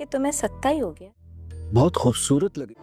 कि तुम्हें सत्ता ही हो गया। बहुत खूबसूरत लगी।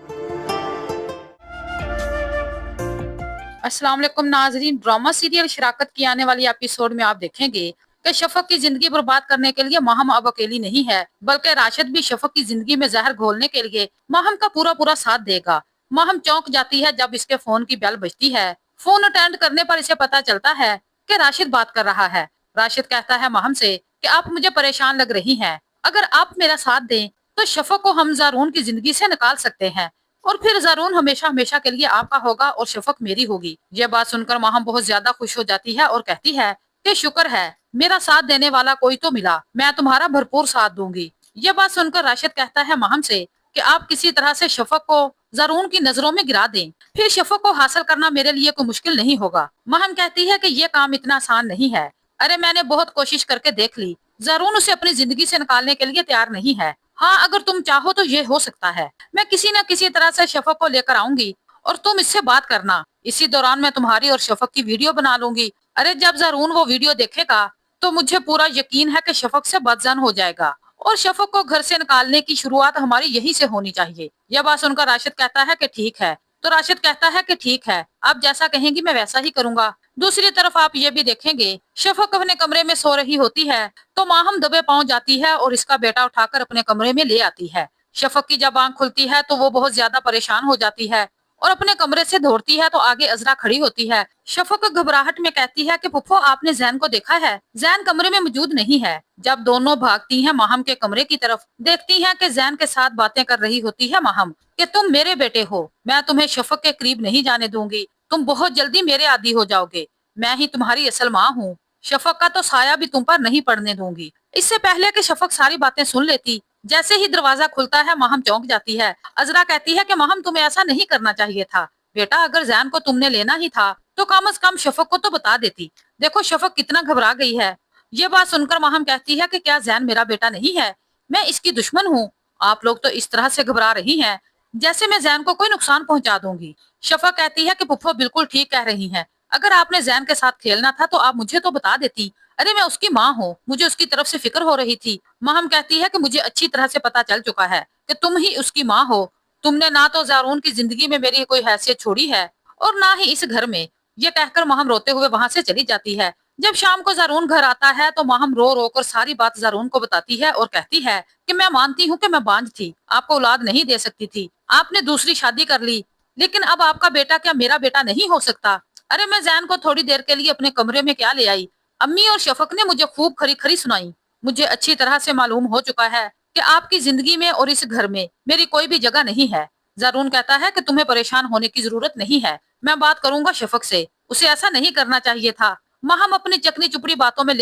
अस्सलाम वालेकुम नाजरीन, ड्रामा सीरियल शराकत की आने वाली एपिसोड में आप देखेंगे कि शफक की जिंदगी बर्बाद करने के लिए माहम अब अकेली नहीं है, बल्कि राशिद भी शफक की जिंदगी में जहर घोलने के लिए माहम का पूरा पूरा साथ देगा। माहम चौंक जाती है जब इसके फोन की बेल बजती है। फोन अटेंड करने पर इसे पता चलता है कि राशिद बात कर रहा है। राशिद कहता है माहम से कि आप मुझे परेशान लग रही हैं, अगर आप मेरा साथ दें तो शफक को हम ज़ारून की जिंदगी से निकाल सकते हैं और फिर ज़ारून हमेशा हमेशा के लिए आपका होगा और शफक मेरी होगी। यह बात सुनकर माहम बहुत ज्यादा खुश हो जाती है और कहती है कि शुक्र है मेरा साथ देने वाला कोई तो मिला, मैं तुम्हारा भरपूर साथ दूंगी। यह बात सुनकर राशिद कहता है माहम से कि आप किसी तरह से शफक को ज़ारून की नजरों में गिरा दें, फिर शफक को हासिल करना मेरे लिए कोई मुश्किल नहीं होगा। माहम कहती है कि यह काम इतना आसान नहीं है। अरे मैंने बहुत कोशिश करके देख ली, ज़ारून उसे अपनी जिंदगी से निकालने के लिए तैयार नहीं है। हाँ, अगर तुम चाहो तो ये हो सकता है, मैं किसी न किसी तरह से शफक को लेकर आऊंगी और तुम इससे बात करना। इसी दौरान मैं तुम्हारी और शफक की वीडियो बना लूंगी। अरे जब ज़ारून वो वीडियो देखेगा तो मुझे पूरा यकीन है कि शफक से बदजन हो जाएगा और शफक को घर से निकालने की शुरुआत हमारी यहीं से होनी चाहिए। यह बात सुनकर राशिद कहता है कि ठीक है। तो राशिद कहता है कि ठीक है, आप जैसा कहेंगी मैं वैसा ही करूंगा। दूसरी तरफ आप ये भी देखेंगे शफक अपने कमरे में सो रही होती है तो माहम दबे पांव जाती है और इसका बेटा उठाकर अपने कमरे में ले आती है। शफक की जब आंख खुलती है तो वो बहुत ज्यादा परेशान हो जाती है और अपने कमरे से दौड़ती है तो आगे अजरा खड़ी होती है। शफक घबराहट में कहती है कि फुफ्फो आपने जैन को देखा है? जैन कमरे में मौजूद नहीं है। जब दोनों भागती हैं माहम के कमरे की तरफ, देखती हैं कि जैन के साथ बातें कर रही होती है माहम कि तुम मेरे बेटे हो, मैं तुम्हें शफक के करीब नहीं जाने दूंगी, तुम बहुत जल्दी मेरे आदी हो जाओगे, मैं ही तुम्हारी असल माँ हूँ, शफक का तो साया भी तुम पर नहीं पड़ने दूंगी। इससे पहले कि शफक सारी बातें सुन लेती, जैसे ही दरवाजा खुलता है माहम चौंक जाती है। अजरा कहती है कि माहम तुम्हें ऐसा नहीं करना चाहिए था बेटा, अगर जैन को तुमने लेना ही था तो कम से कम शफक को तो बता देती। देखो शफक कितना घबरा गई है। ये बात सुनकर माहम कहती है कि क्या जैन मेरा बेटा नहीं है? मैं इसकी दुश्मन हूँ। आप लोग तो इस तरह से घबरा रही हैं जैसे मैं जैन को कोई नुकसान पहुंचा दूंगी। शफक कहती है कि पुप्पो बिल्कुल ठीक कह रही हैं, अगर आपने जैन के साथ खेलना था तो आप मुझे तो बता देती। अरे मैं उसकी माँ हूँ, मुझे उसकी तरफ से फिक्र हो रही थी। माहम कहती है कि मुझे अच्छी तरह से पता चल चुका है कि तुम ही उसकी माँ हो। तुमने ना तो ज़ारून की जिंदगी में मेरी कोई हैसियत छोड़ी है और ना ही इस घर में। ये कहकर माहम रोते हुए वहां से चली जाती है। जब शाम को ज़ारून घर आता है तो माहम रो रो कर सारी बात ज़ारून को बताती है और कहती है कि मैं मानती हूँ कि मैं बांझ थी, आपको औलाद नहीं दे सकती थी, आपने दूसरी शादी कर ली, लेकिन अब आपका बेटा क्या मेरा बेटा नहीं हो सकता? अरे मैं जैन को थोड़ी देर के लिए अपने कमरे में क्या ले आई, अम्मी और शफक ने मुझे खूब खरी खरी सुनाई। मुझे अच्छी तरह से मालूम हो चुका है कि आपकी जिंदगी में और इस घर में मेरी कोई भी जगह नहीं है। ज़ारून कहता है कि तुम्हें परेशान होने की जरूरत नहीं है, मैं बात करूंगा शफक से, उसे ऐसा नहीं करना चाहिए था। माहम अपनी चकनी चुपड़ी बातों में